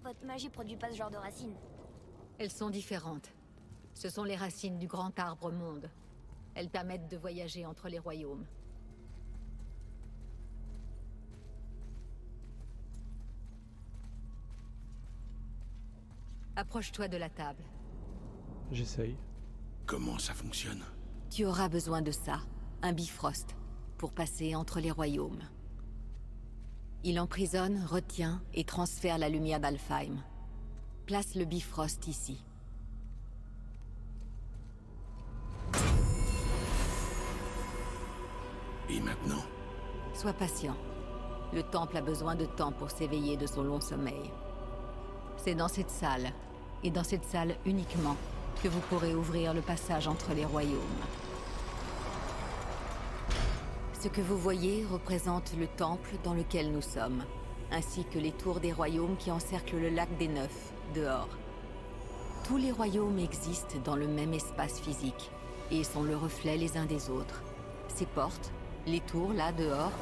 Votre magie produit pas ce genre de racines. Elles sont différentes. Ce sont les racines du grand arbre monde. Elles permettent de voyager entre les royaumes. Approche-toi de la table. J'essaye. Comment ça fonctionne? Tu auras besoin de ça, un Bifrost, pour passer entre les royaumes. Il emprisonne, retient et transfère la lumière d'Alfheim. Place le Bifrost ici. Et maintenant? Sois patient. Le temple a besoin de temps pour s'éveiller de son long sommeil. C'est dans cette salle, et dans cette salle uniquement, que vous pourrez ouvrir le passage entre les royaumes. Ce que vous voyez représente le temple dans lequel nous sommes, ainsi que les tours des royaumes qui encerclent le lac des Neufs, dehors. Tous les royaumes existent dans le même espace physique, et sont le reflet les uns des autres. Ces portes, les tours là dehors,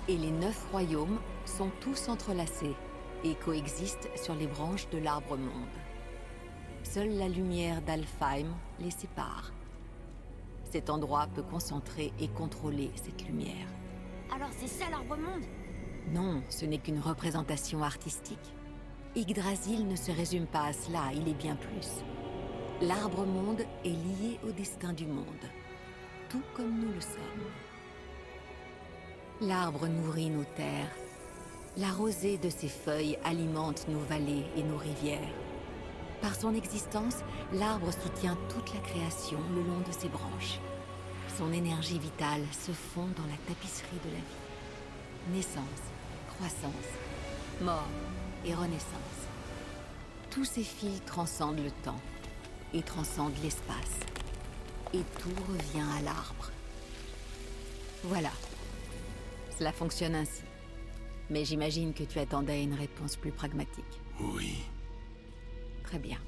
et les 9 royaumes sont tous entrelacés, et coexistent sur les branches de l'arbre monde. Seule la lumière d'Alfheim les sépare. Cet endroit peut concentrer et contrôler cette lumière. Alors c'est ça l'arbre-monde? Non, ce n'est qu'une représentation artistique. Yggdrasil ne se résume pas à cela, il est bien plus. L'arbre-monde est lié au destin du monde, tout comme nous le sommes. L'arbre nourrit nos terres. La rosée de ses feuilles alimente nos vallées et nos rivières. Par son existence, l'arbre soutient toute la création le long de ses branches. Son énergie vitale se fond dans la tapisserie de la vie. Naissance, croissance, mort et renaissance. Tous ces fils transcendent le temps et transcendent l'espace. Et tout revient à l'arbre. Voilà. Cela fonctionne ainsi. Mais j'imagine que tu attendais une réponse plus pragmatique. Oui. Très bien.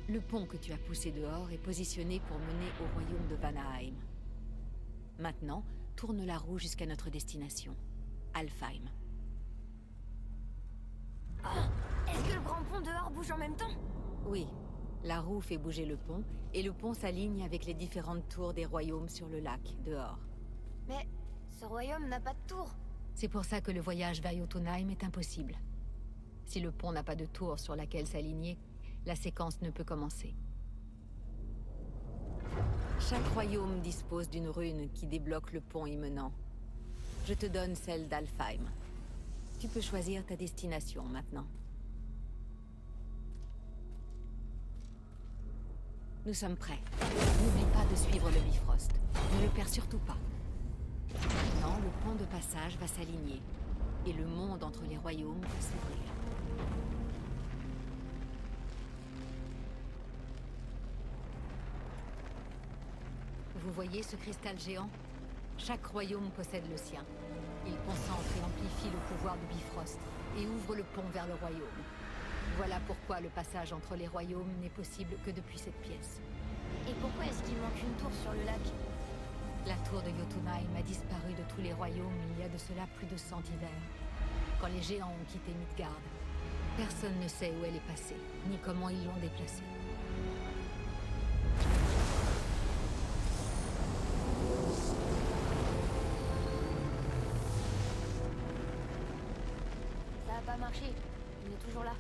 Le pont que tu as poussé dehors est positionné pour mener au royaume de Vanaheim. Maintenant, tourne la roue jusqu'à notre destination, Alfheim. Est-ce que le grand pont dehors bouge en même temps? Oui, la roue fait bouger le pont, et le pont s'aligne avec les différentes tours des royaumes sur le lac, dehors. Mais ce royaume n'a pas de tour. C'est pour ça que le voyage vers Jotunheim est impossible. Si le pont n'a pas de tour sur laquelle s'aligner, la séquence ne peut commencer. Chaque royaume dispose d'une rune qui débloque le pont y menant. Je te donne celle d'Alfheim. Tu peux choisir ta destination maintenant. Nous sommes prêts. N'oublie pas de suivre le Bifrost. Ne le perds surtout pas. Maintenant, le pont de passage va s'aligner. Et le monde entre les royaumes va s'ouvrir. Vous voyez ce cristal géant? Chaque royaume possède le sien. Il concentre et amplifie le pouvoir de Bifrost et ouvre le pont vers le royaume. Voilà pourquoi le passage entre les royaumes n'est possible que depuis cette pièce. Et pourquoi est-ce qu'il manque une tour sur le lac? La tour de Jotunheim a disparu de tous les royaumes il y a de cela plus de 100 hivers. Quand les géants ont quitté Midgard, personne ne sait où elle est passée, ni comment ils l'ont déplacée. Ça a pas marché. Il est toujours là.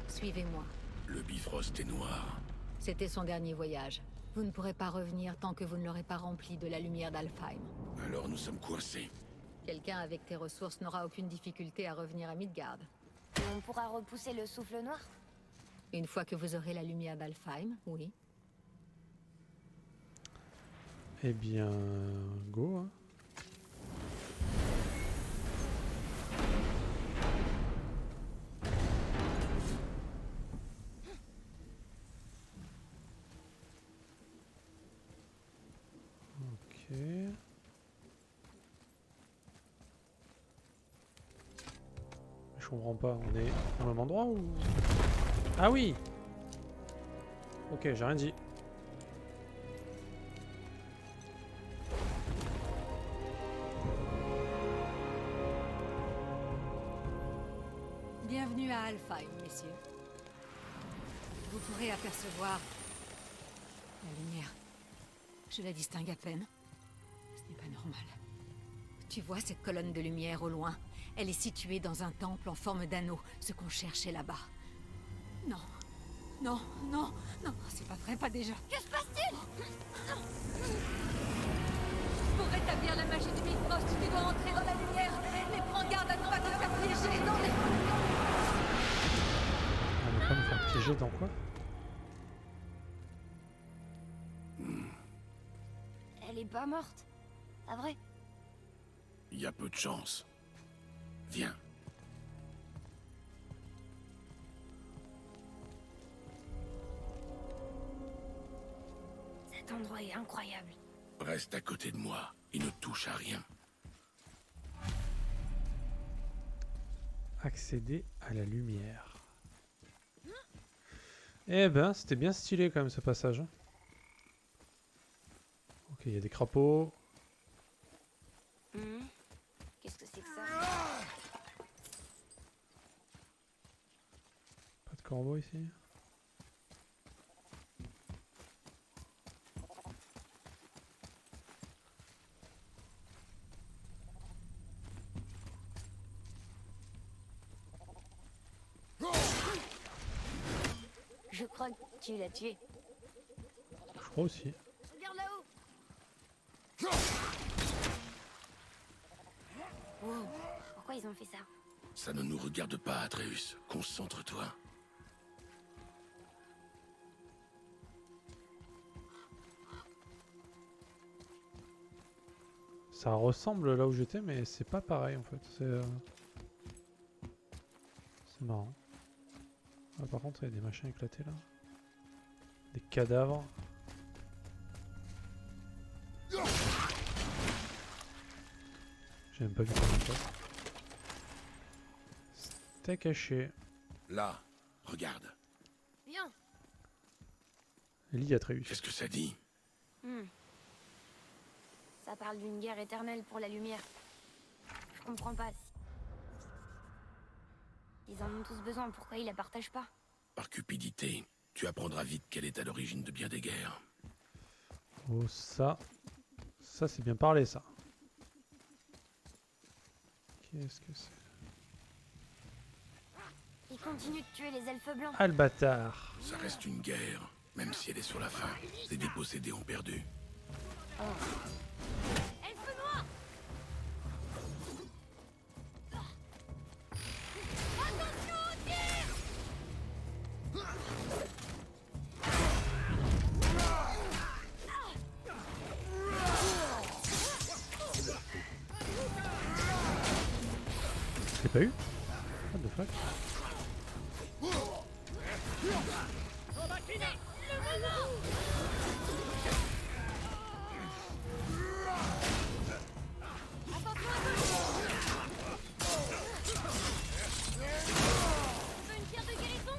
Suivez-moi. Le Bifrost est noir. C'était son dernier voyage. Vous ne pourrez pas revenir tant que vous ne l'aurez pas rempli de la lumière d'Alfheim. Alors nous sommes coincés. Quelqu'un avec tes ressources n'aura aucune difficulté à revenir à Midgard. Et on pourra repousser le souffle noir? Une fois que vous aurez la lumière d'Alfheim, oui. Eh bien, go, hein. Ok. Je comprends pas, on est au même endroit ou... Ah oui! Ok, j'ai rien dit. Bienvenue à Alfheim, messieurs. Vous pourrez apercevoir la lumière. Je la distingue à peine. Ce n'est pas normal. Tu vois cette colonne de lumière au loin? Elle est située dans un temple en forme d'anneau, ce qu'on cherchait là-bas. Non. Non, non, non, c'est pas vrai, pas déjà. Que se passe-t-il? Pour rétablir la magie du Bifrost, tu dois entrer dans la lumière. Mais prends garde à ne pas te faire piéger dans les... On va pas me faire piéger dans quoi? Elle est pas morte. Ah vrai? Il y a peu de chance. Viens. Cet endroit est incroyable. Reste à côté de moi. Il ne touche à rien. Accéder à la lumière. Eh ben, c'était bien stylé quand même ce passage. Hein. Ok, il y a des crapauds. Qu'est-ce que c'est que ça? Pas de corbeaux ici. Je crois que tu l'as tué. Je crois aussi. Regarde là-haut. Wow, pourquoi ils ont fait ça? Ça ne nous regarde pas, Atreus. Concentre-toi. Ça ressemble là où j'étais, mais c'est pas pareil en fait. C'est marrant. Ah, par contre, il y a des machins éclatés là. Des cadavres. J'ai même pas vu comment ça. C'était caché. Là, regarde. Viens. Elie Atreus. Qu'est-ce que ça dit? Ça parle d'une guerre éternelle pour la lumière. Je comprends pas. Ils en ont tous besoin, pourquoi ils la partagent pas? Par cupidité, tu apprendras vite quelle est à l'origine de bien des guerres. Oh ça. Ça c'est bien parlé ça. Qu'est-ce que c'est? Ils continuent de tuer les elfes blancs. Ah le bâtard. Ça reste une guerre, même si elle est sur la fin. Les dépossédés ont perdu. Elfes noirs! Je l'ai pas eu? What the fuck? Une pierre de guérison?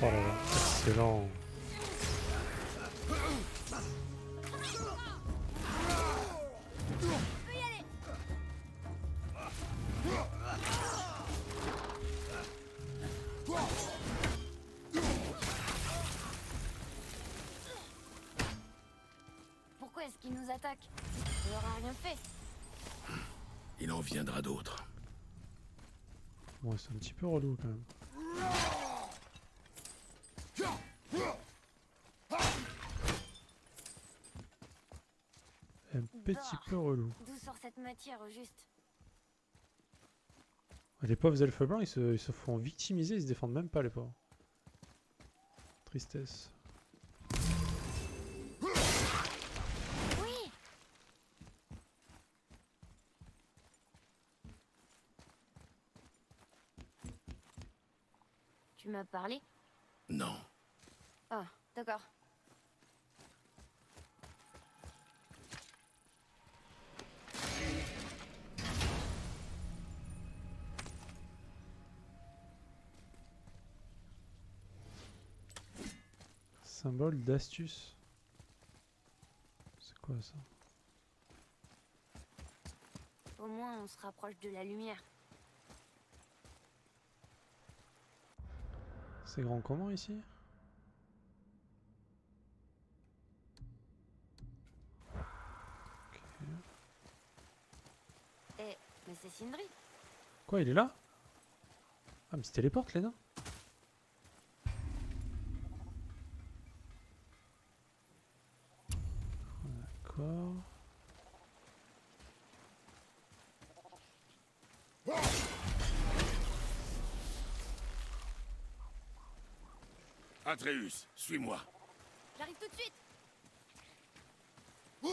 Oh là là, excellent. Pourquoi est-ce qu'ils nous attaquent? On leur a rien fait. Il en viendra d'autres. Bon, c'est un petit peu relou quand même. Un petit peu relou. D'où sort cette matière au juste? Les pauvres elfes blancs, ils se font victimiser, ils se défendent même pas les pauvres. Tristesse. Oui! Tu m'as parlé? Non. Ah, d'accord. Symbole d'astuce. C'est quoi ça? Au moins, on se rapproche de la lumière. C'est grand comment ici? Eh, mais c'est Sindri. Quoi, il est là? Ah, mais c'est téléporte, les nains? D'accord. Atreus, suis-moi. J'arrive tout de suite. Mhm.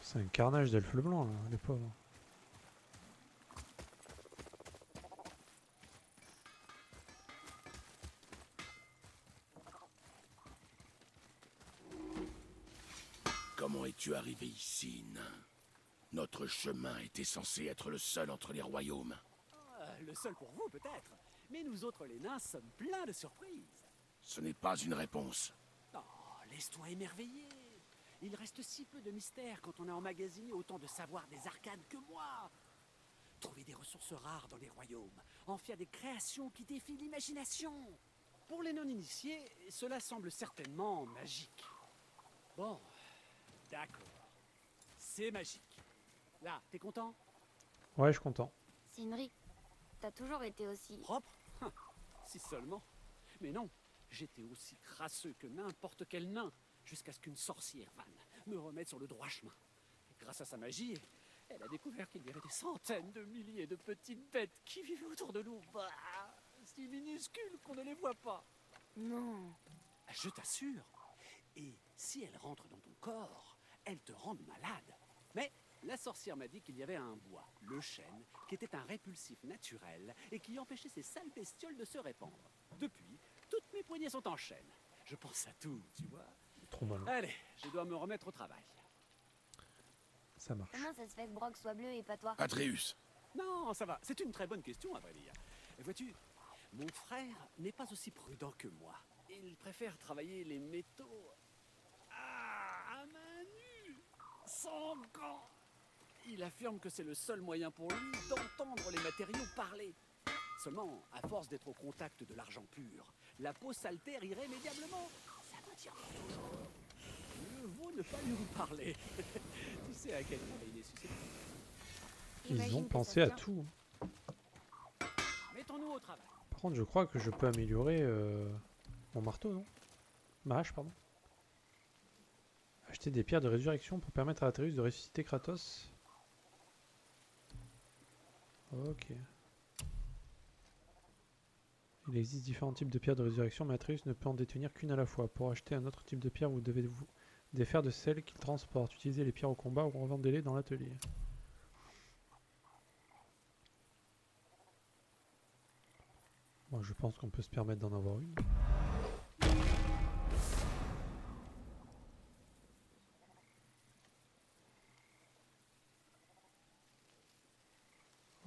C'est un carnage d'elfe blanc, là, les pauvres. Comment es-tu arrivé ici, nain? Notre chemin était censé être le seul entre les royaumes. Le seul pour vous, peut-être. Mais nous autres, les nains, sommes pleins de surprises. Ce n'est pas une réponse. Oh, laisse-toi émerveiller. Il reste si peu de mystère quand on a emmagasiné autant de savoir des arcanes que moi. Trouver des ressources rares dans les royaumes, en faire des créations qui défient l'imagination. Pour les non-initiés, cela semble certainement magique. Bon, d'accord. C'est magique. Là, t'es content? Ouais, je suis content. Sindri, t'as toujours été aussi... Propre? Si seulement. Mais non, j'étais aussi crasseux que n'importe quel nain, jusqu'à ce qu'une sorcière vanne me remette sur le droit chemin. Et grâce à sa magie, elle a découvert qu'il y avait des centaines de milliers de petites bêtes qui vivaient autour de nous. Bah, si minuscules qu'on ne les voit pas. Non. Je t'assure. Et si elles rentrent dans ton corps, elles te rendent malade. Mais la sorcière m'a dit qu'il y avait un bois, le chêne, qui était un répulsif naturel et qui empêchait ces sales bestioles de se répandre. Depuis, toutes mes poignées sont en chêne. Je pense à tout, tu vois. Trop mal. Allez, je dois me remettre au travail. Ça marche. Comment ça se fait que Brock soit bleu et pas toi? Atreus, Non, ça va. C'est une très bonne question, à vrai dire. Et vois-tu, mon frère n'est pas aussi prudent que moi. Il préfère travailler les métaux à main nue, sans gants. Il affirme que c'est le seul moyen pour lui d'entendre les matériaux parler. Seulement, à force d'être au contact de l'argent pur, la peau s'altère irrémédiablement. Ça me tient toujours. Mieux vaut ne pas lui en parler. Tu sais à quel point il est susceptible. Ils Imagine ont que pensé ça à tient. tout. Mettons-nous au travail. Par contre, je crois que je peux améliorer mon marteau, non? Ma hache, pardon. Acheter des pierres de résurrection pour permettre à Atreus de ressusciter Kratos. Ok. Il existe différents types de pierres de résurrection, mais Atreus ne peut en détenir qu'une à la fois. Pour acheter un autre type de pierre, vous devez vous défaire de celles qu'il transporte. Utilisez les pierres au combat ou revendez-les dans l'atelier. Moi, je pense qu'on peut se permettre d'en avoir une.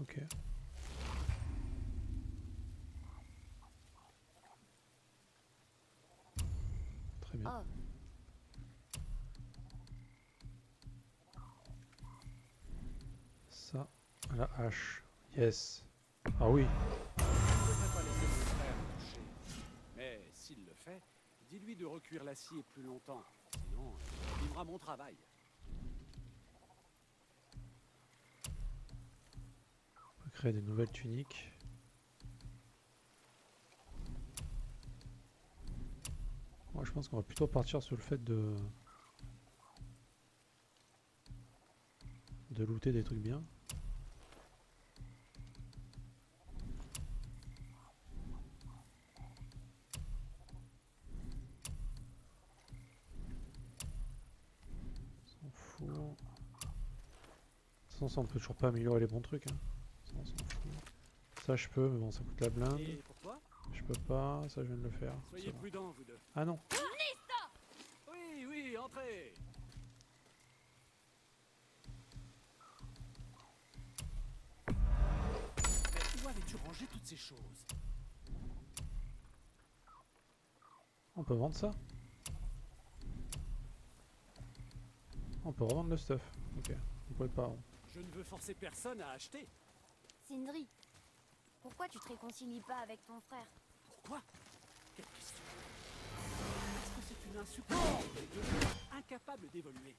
Ok. Très bien. Oh, Ça, la hache. Yes. Ah oui. Je ne devrais pas laisser mon frère me toucher. Mais s'il le fait, dis-lui de recuire l'acier plus longtemps. Sinon, il abîmera mon travail. On peut créer des nouvelles tuniques. Moi, je pense qu'on va plutôt partir sur le fait de looter des trucs bien. façon, ça on peut toujours pas améliorer les bons trucs. Hein. Ça, on s'en fout. Ça je peux, mais bon, ça coûte la blinde. Et pour toi, Je peux pas, ça je viens de le faire. soyez c'est bon. prudents, vous deux. Ah non, Oui, oui, entrez. Mais où avais-tu rangé toutes ces choses? on peut vendre ça. On peut revendre le stuff. Ok, on pouvait pas. Je ne veux forcer personne à acheter. Sindri, pourquoi tu te réconcilies pas avec ton frère? Pourquoi? Quelle question? Parce que c'est une insupportable de l'homme incapable d'évoluer.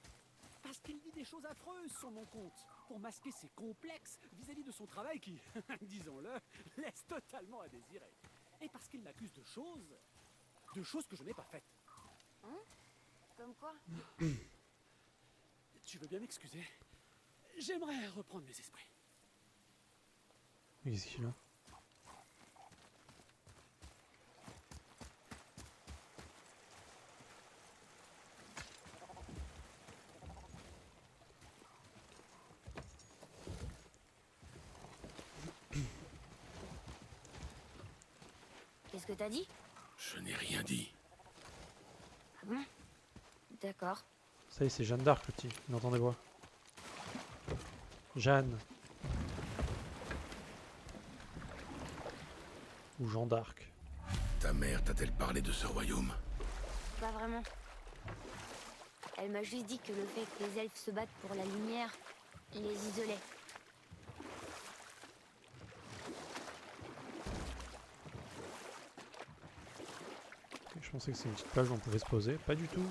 Parce qu'il dit des choses affreuses sur mon compte, pour masquer ses complexes vis-à-vis de son travail qui, disons-le, laisse totalement à désirer. Et parce qu'il m'accuse de choses que je n'ai pas faites. Hein? Comme quoi? Tu veux bien m'excuser? J'aimerais reprendre mes esprits. Mais qu'est-ce qu'il a? Qu'est-ce que t'as dit? Je n'ai rien dit. Ah bon? D'accord. Ça y est, c'est Jeanne d'Arc le petit, il entend des voix. Jeanne. Ou Jean d'Arc. Ta mère t'a-t-elle parlé de ce royaume? Pas vraiment. Elle m'a juste dit que le fait que les elfes se battent pour la lumière les isolait. Je pensais que c'était une petite plage où on pouvait se poser. Pas du tout.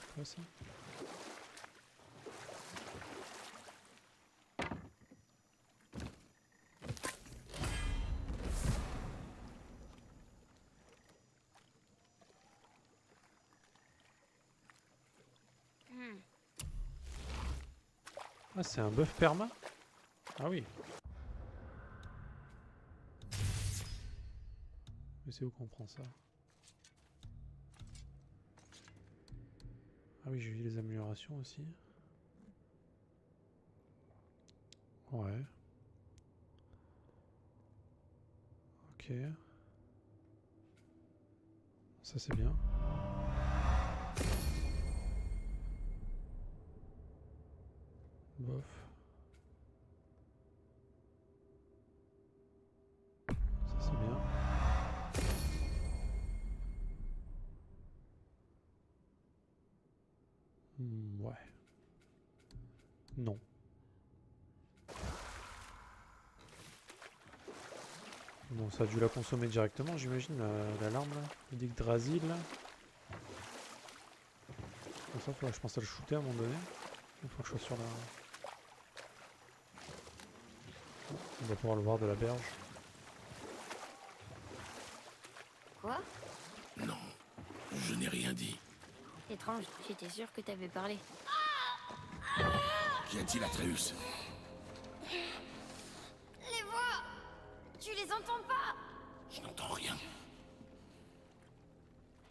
C'est quoi ça? Ah, c'est un bœuf perma? Ah oui. Mais c'est où qu'on prend ça? Ah oui, j'ai vu les améliorations aussi. Ouais. Ok. Ça c'est bien. Bof. Ça c'est bien. Ouais. Non. Bon, ça a dû la consommer directement, j'imagine, l'alarme là. Yggdrasil là. Pour ça, je pense à le shooter à un moment donné. Il faut que je sois sur la... On va pouvoir le voir de la berge. Quoi? Non, je n'ai rien dit. Étrange, j'étais sûre que t'avais parlé. Qu'y a-t-il, Atreus? Les voix! Tu les entends pas? Je n'entends rien.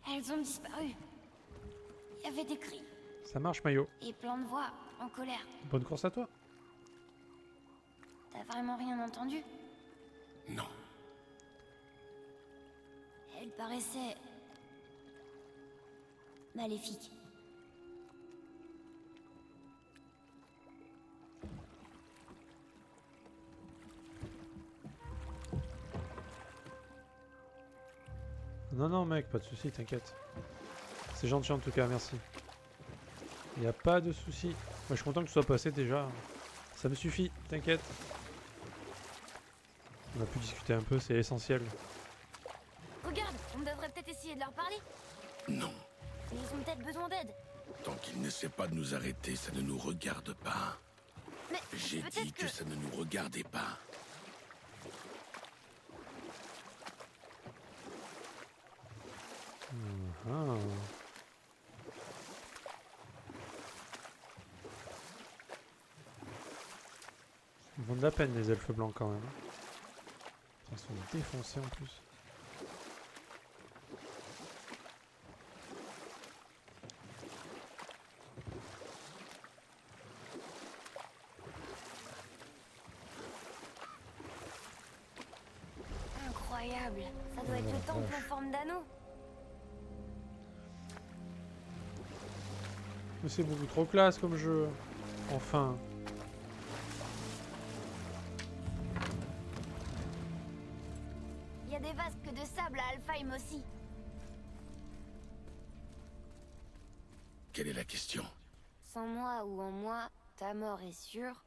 Elles ont disparu. Il y avait des cris Ça marche, Mayo. et plein de voix en colère. Bonne course à toi. T'as vraiment rien entendu? Non. Elles paraissaient... maléfiques. Non, non, mec, pas de soucis, t'inquiète. C'est gentil en tout cas, merci. Il n'y a pas de soucis. Moi, je suis content que tu sois passé déjà. Ça me suffit, t'inquiète. On a pu discuter un peu, c'est essentiel. Regarde, on devrait peut-être essayer de leur parler. Non. Mais ils ont peut-être besoin d'aide. Tant qu'il n'essaie pas de nous arrêter, ça ne nous regarde pas. Mais J'ai peut-être dit que ça ne nous regardait pas. Ah. Ils vont de la peine les elfes blancs quand même. Ils sont défoncés en plus. Incroyable. Ça doit être Oh le la temple en vache. forme d'anneau. Mais c'est beaucoup trop classe comme jeu. Enfin. Il y a des vasques de sable à Alfheim aussi. Quelle est la question? Sans moi ou en moi, ta mort est sûre.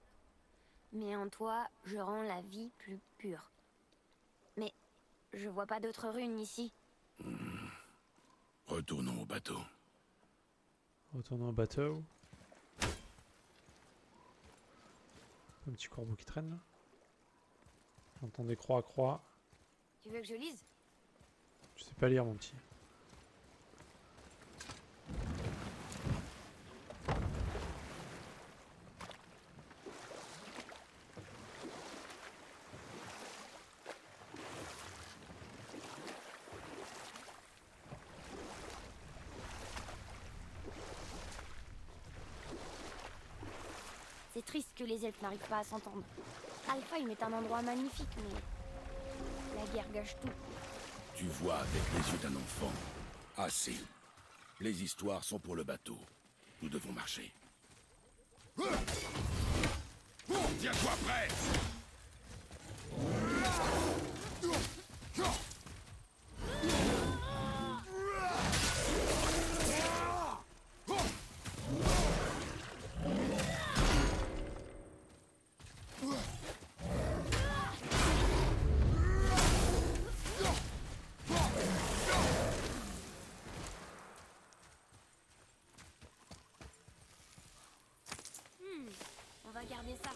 Mais en toi, je rends la vie plus pure. Mais je vois pas d'autres runes ici. Retournons au bateau. Retournons au bateau. Un petit corbeau qui traîne là. J'entends des croix à croix. Tu veux que je lise? Je sais pas lire mon petit. C'est triste que les elfes n'arrivent pas à s'entendre. Alfheim est un endroit magnifique, mais la guerre gâche tout. Tu vois avec les yeux d'un enfant. Assez. Les histoires sont pour le bateau. Nous devons marcher. Tiens-toi prêt! On va garder ça.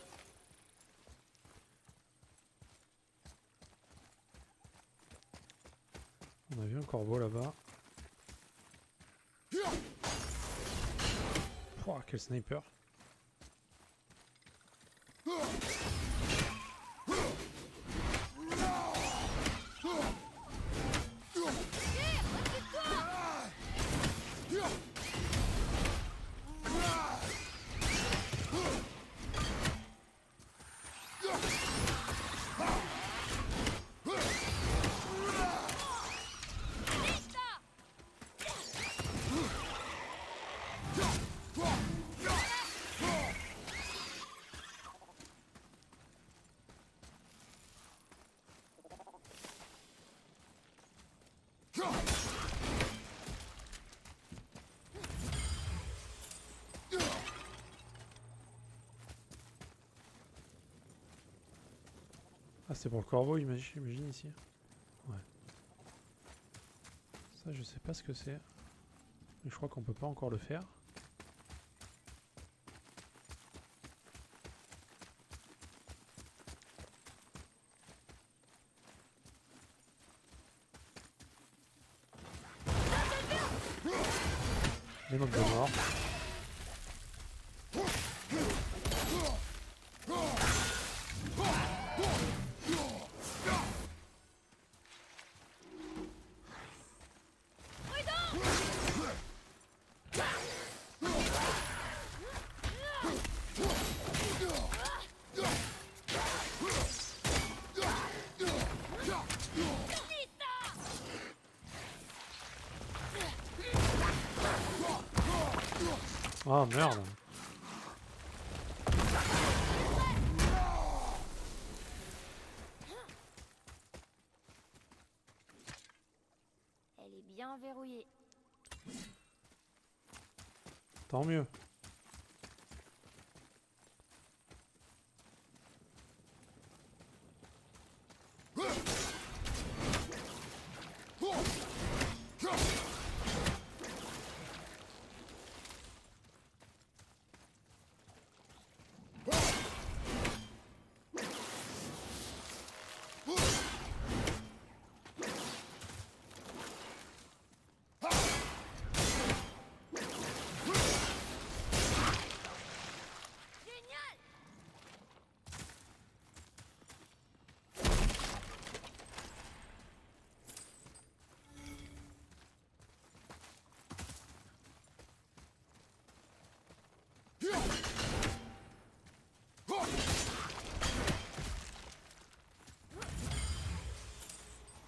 On a vu un corbeau là-bas. Pouah, quel sniper. Ah, c'est pour le corbeau, j'imagine ici. Ouais. Ça, je sais pas ce que c'est. Mais je crois qu'on peut pas encore le faire. Les mobs de mort. Ah merde. Elle est bien verrouillée. Tant mieux.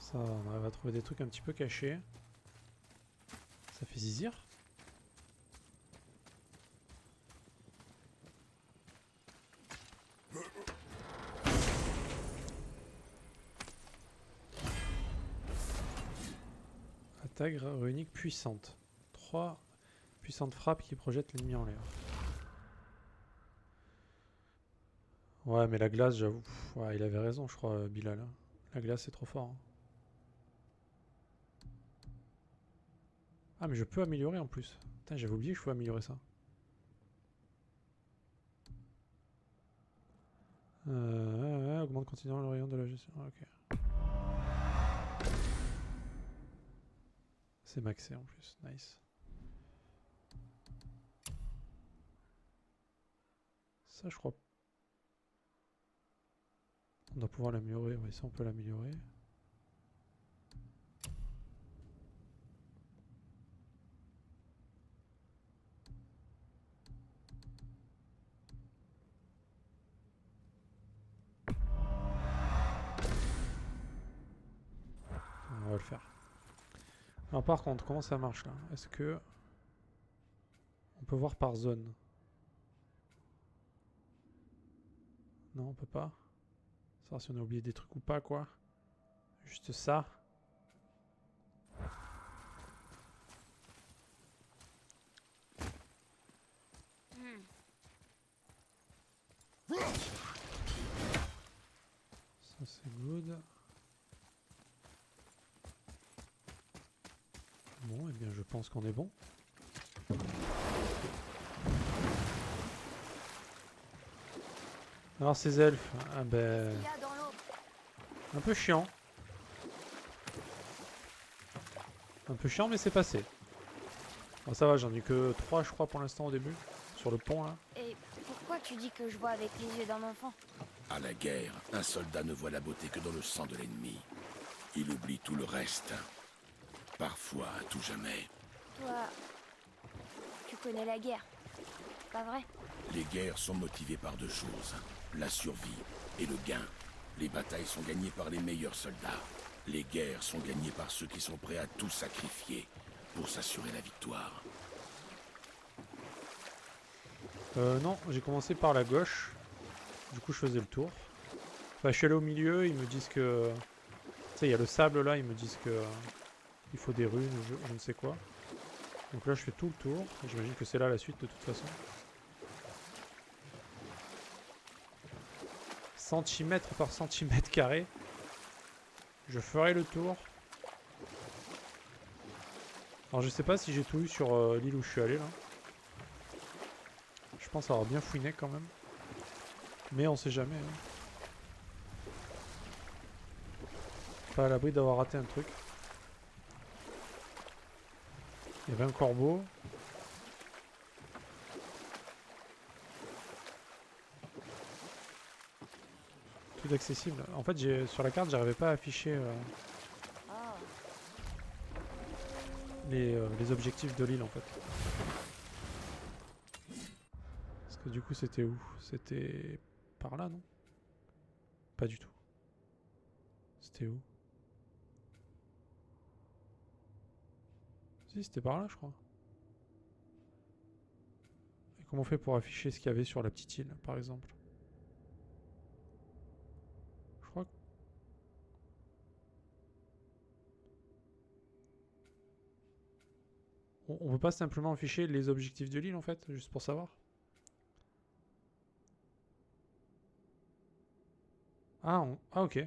Ça, on arrive à trouver des trucs un petit peu cachés. Ça fait zizir. Attaque runique puissante. 3 puissantes frappes qui projettent l'ennemi en l'air. Ouais, mais la glace, j'avoue. Ouais, il avait raison, je crois, Bilal. La glace, c'est trop fort. Hein. Ah, mais je peux améliorer en plus. Putain, j'avais oublié que je pouvais améliorer ça. Augmente continuellement le rayon de la gestion. Ok. C'est maxé en plus. Nice. Ça, je crois. On doit pouvoir l'améliorer. Ouais, ça, on peut l'améliorer. On va le faire. Alors par contre, comment ça marche là? Est-ce que on peut voir par zone? Non, on peut pas. Savoir si on a oublié des trucs ou pas, quoi. Juste ça. Ça c'est good. Bon, et bien je pense qu'on est bon. Alors ces elfes, ah ben, Il y a dans l'eau. un peu chiant. Un peu chiant mais c'est passé. Bon, ça va, j'en ai que 3 je crois pour l'instant au début. Sur le pont là. Et pourquoi tu dis que je vois avec les yeux d'un enfant? À la guerre, un soldat ne voit la beauté que dans le sang de l'ennemi. Il oublie tout le reste. Parfois, à tout jamais. Toi, tu connais la guerre, pas vrai? Les guerres sont motivées par 2 choses. La survie et le gain. Les batailles sont gagnées par les meilleurs soldats. Les guerres sont gagnées par ceux qui sont prêts à tout sacrifier pour s'assurer la victoire. Non, j'ai commencé par la gauche. Du coup je faisais le tour. Enfin je suis allé au milieu, ils me disent que... Tu sais, il y a le sable là, ils me disent que... il faut des runes, je ne sais quoi. Donc là je fais tout le tour. J'imagine que c'est là la suite de toute façon. Centimètre par centimètre carré. Je ferai le tour. Alors je sais pas si j'ai tout eu sur l'île où je suis allé là. Je pense avoir bien fouiné quand même. Mais on sait jamais. Hein. Pas à l'abri d'avoir raté un truc. Il y avait un corbeau. Tout accessible. En fait, sur la carte, j'arrivais pas à afficher Oh, les objectifs de l'île en fait. Parce que du coup, c'était où? C'était par là, non? Pas du tout. C'était où? Si, c'était par là, je crois. Et comment on fait pour afficher ce qu'il y avait sur la petite île, par exemple? Je crois que... On peut pas simplement afficher les objectifs de l'île, en fait, juste pour savoir? Ah, ah ok.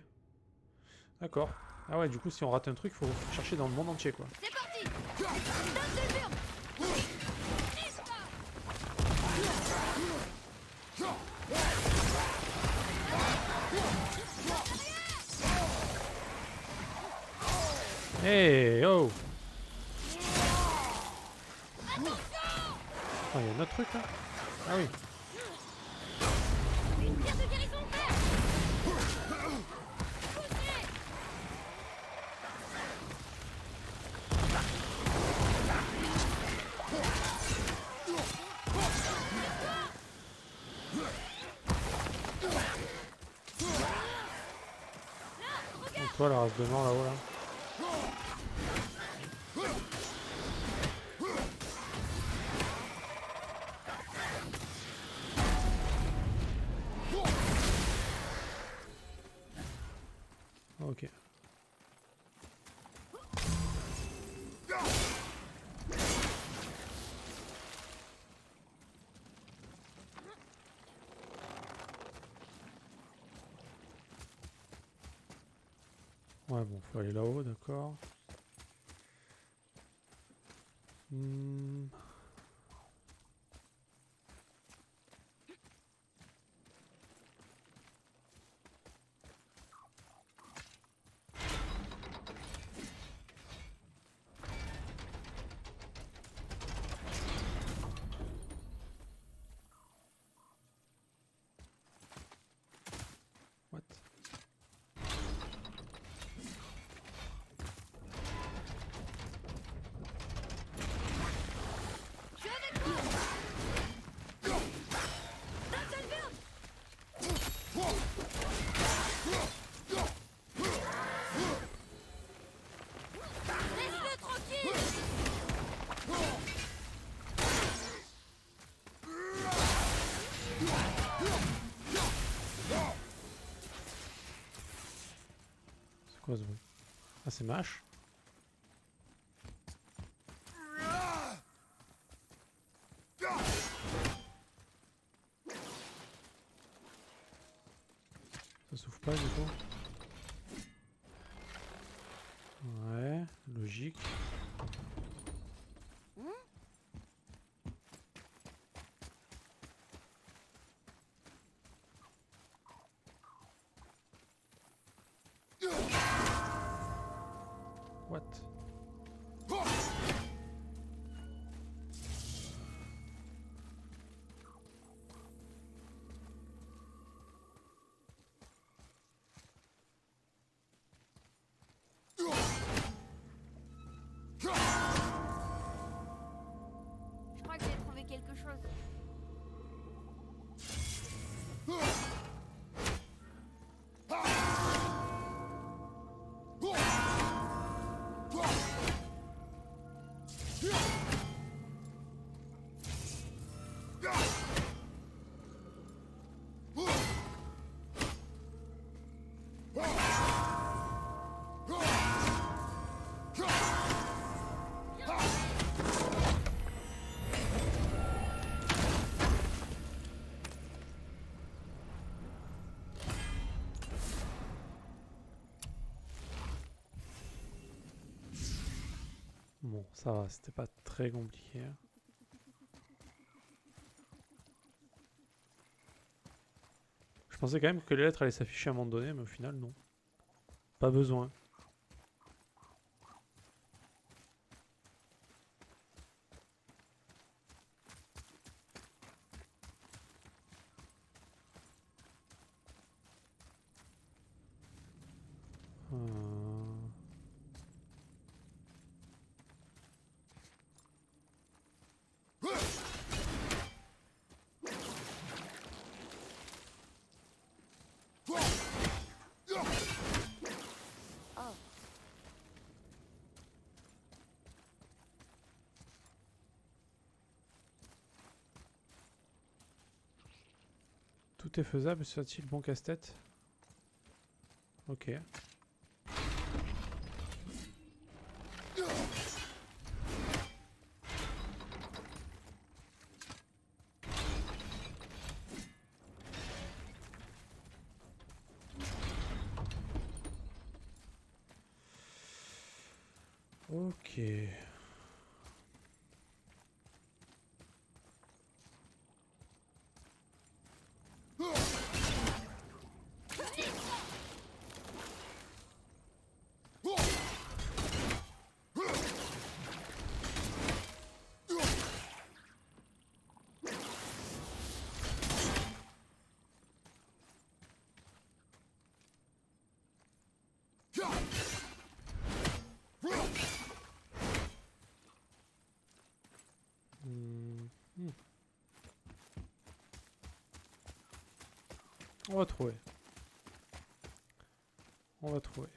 D'accord. Ah ouais, du coup, si on rate un truc, faut chercher dans le monde entier, quoi. c'est parti! Donne des murs! Hey, oh! Oh, il y a un autre truc, là? Ah oui. Une pierre de guérison verte! toi la race de mort là-haut là. Ok. Ouais bon, faut aller là-haut, d'accord. Hmm. What? Laisse-le tranquille. C'est quoi ce bruit? Ah c'est Mash? Ça s'ouvre pas du coup? Ouais, logique. What? Je crois que j'ai trouvé quelque chose. Bon, ça va, c'était pas très compliqué. Je pensais quand même que les lettres allaient s'afficher à un moment donné, mais au final, non. Pas besoin. Oh, Tout est faisable, soit-il bon casse-tête? Ok. Ok. On va trouver. On va trouver.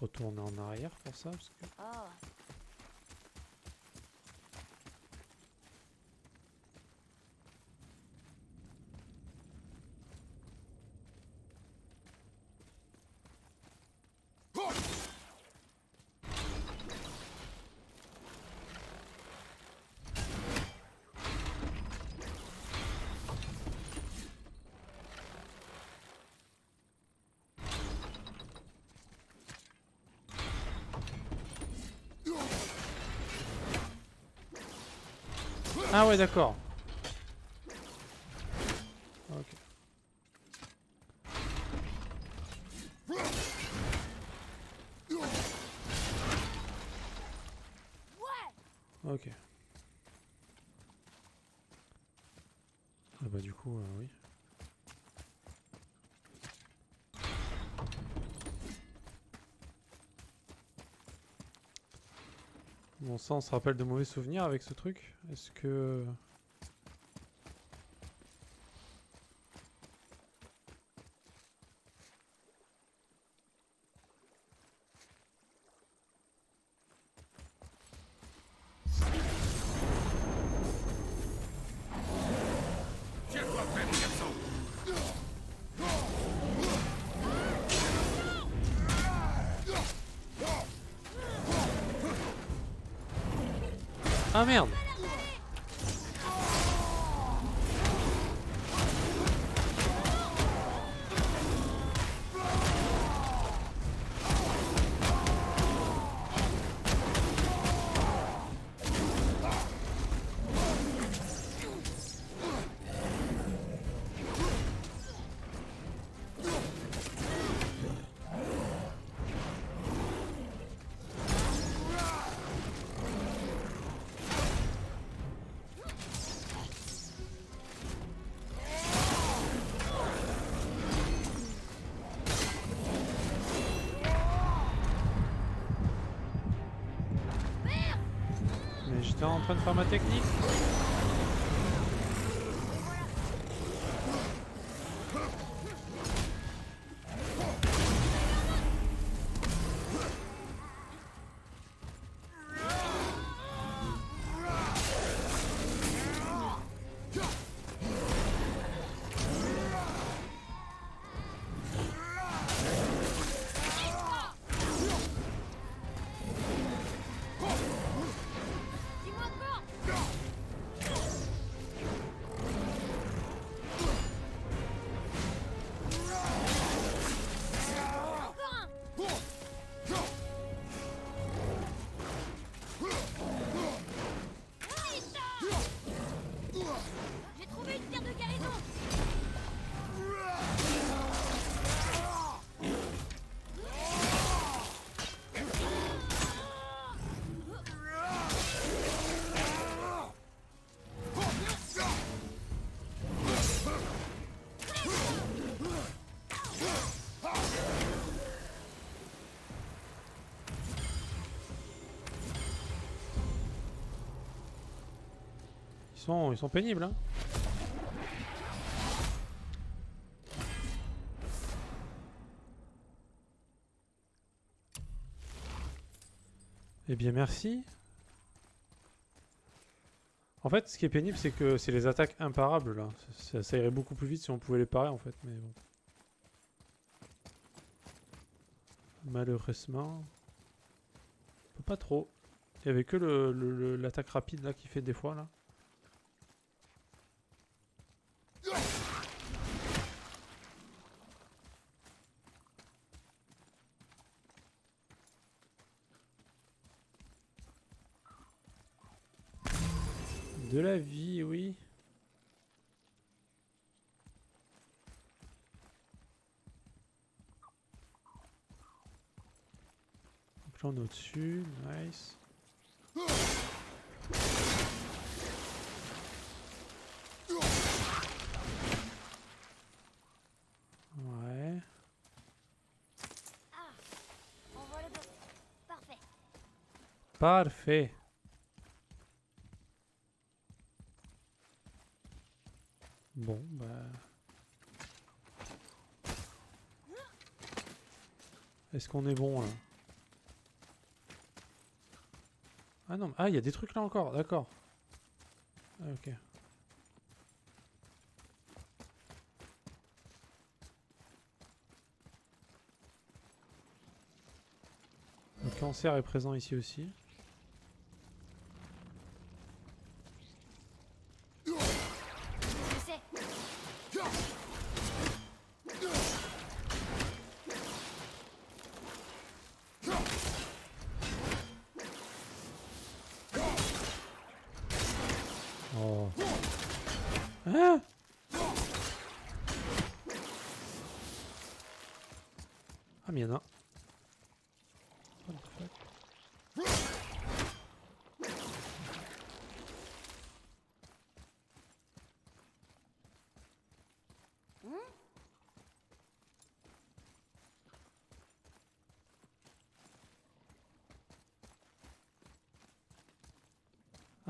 retourner en arrière pour ça parce que... Oh, Ah ouais, d'accord. Ok. Ok. Ah bah du coup, oui. Bon, ça, on se rappelle de mauvais souvenirs avec ce truc. Est-ce que... Tiens-toi prêt, mon garçon. Ah merde! Mais j'étais en train de faire ma technique. dis-moi quand. Encore un. J'ai trouvé une pierre de guérison. Ils sont pénibles, hein. Eh bien, merci. En fait, ce qui est pénible, c'est que c'est les attaques imparables, là. Ça irait beaucoup plus vite si on pouvait les parer, en fait, mais bon. Malheureusement... on peut pas trop. Il y avait que l'attaque rapide, là, qui fait des fois, là. De la vie, oui. Donc là, on est au-dessus. Nice. Ouais. Ah, on voit le boss. Parfait. Parfait. Bon, bah... est-ce qu'on est bon, là? Ah non, ah il y a des trucs là encore, d'accord. Ah, ok. Le cancer est présent ici aussi. Je sais. Oh. Hein? Ah mais y'en a. What the fuck?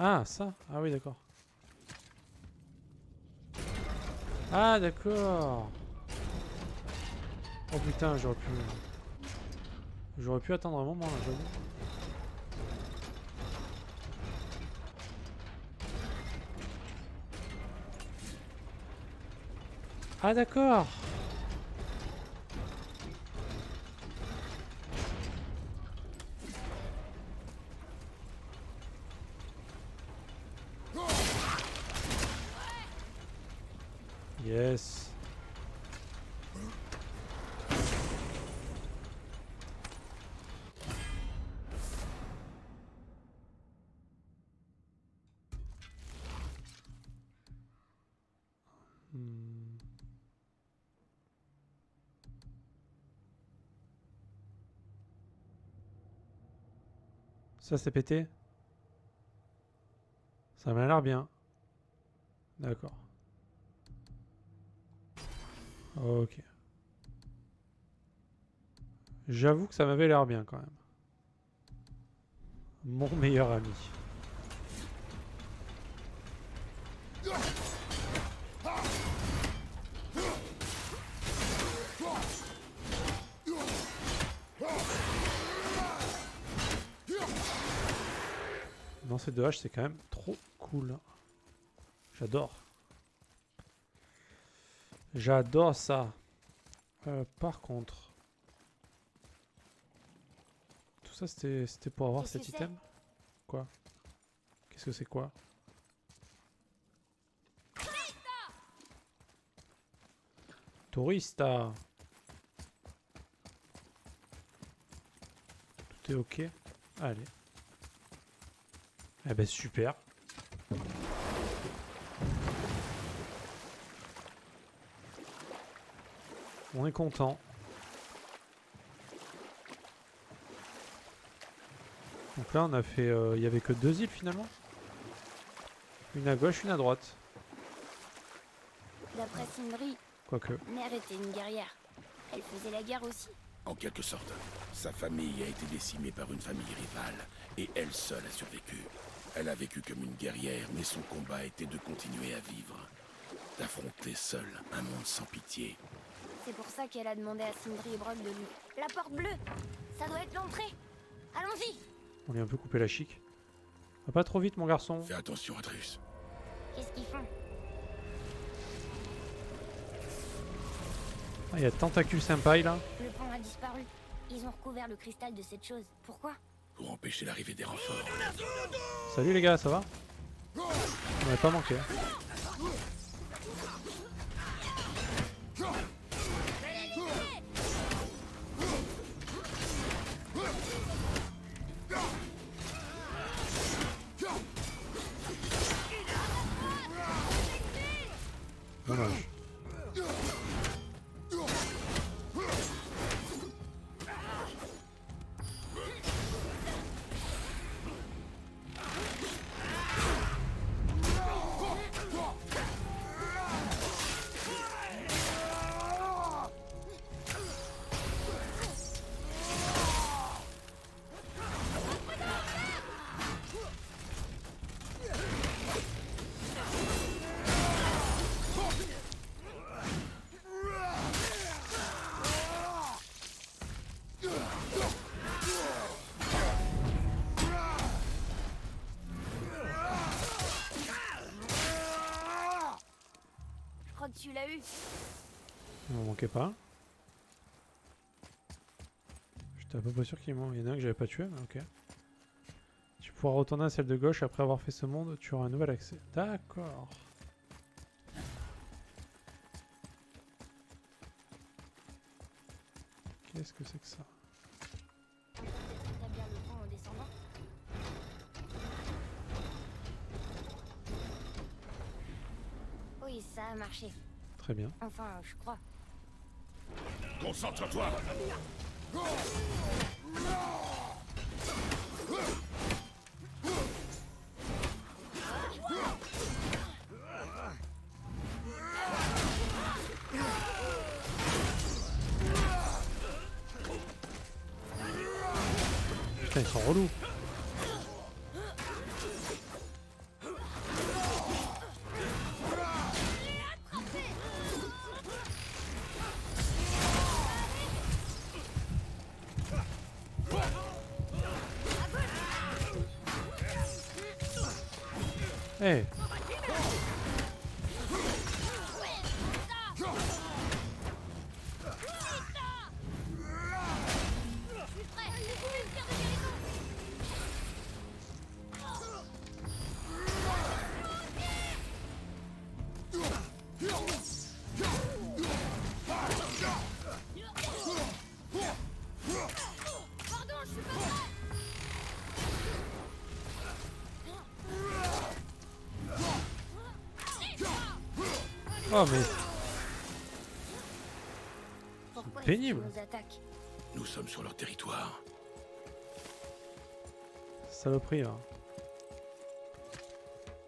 Ah ça? Ah oui d'accord. Ah d'accord. Oh putain, j'aurais pu attendre un moment là, j'avoue. Ah d'accord. Yes. Hmm. Ça c'est pété? Ça m'a l'air bien. D'accord. Ok. J'avoue que ça m'avait l'air bien quand même. Mon meilleur ami. Lancer de hache, c'est quand même trop cool. J'adore. J'adore ça. Par contre... Tout ça, c'était pour avoir Qu'est-ce cet que c'est? item? Quoi? Qu'est-ce que c'est quoi? Tourista! Tout est ok? Allez. Eh ben super. On est content. Donc là on a fait... il y avait que 2 îles finalement. Une à gauche, une à droite. D'après Sindri, Quoique. Mère était une guerrière. Elle faisait la guerre aussi. En quelque sorte, sa famille a été décimée par une famille rivale, et elle seule a survécu. Elle a vécu comme une guerrière, mais son combat était de continuer à vivre. D'affronter seule un monde sans pitié. C'est pour ça qu'elle a demandé à Sindri et Brock de lui. La porte bleue, ça doit être l'entrée. Allons-y. On lui a un peu coupé la chic. Va pas trop vite mon garçon. Fais attention, Atreus. Qu'est-ce qu'ils font? Ah, il y a Tentacule Senpai là. Le pont a disparu. Ils ont recouvert le cristal de cette chose. Pourquoi? Pour empêcher l'arrivée des renforts. Salut les gars, ça va? On n'avait pas manqué. Dommage. crois que tu l'as eu. Il m'en manquait pas. J'étais à peu près sûr qu'il y en a un que j'avais pas tué, mais ok. Tu pourras retourner à celle de gauche après avoir fait ce monde, tu auras un nouvel accès. D'accord. Qu'est-ce que c'est que ça? On peut peut-être établir le pont en descendant. Oui, ça a marché. Très bien. Enfin, je crois. Concentre-toi. Putain, ils sont relous. Eh, oh mais Pourquoi pénible. est-ce qu'ils nous attaquent? Nous sommes sur leur territoire. saloperie là.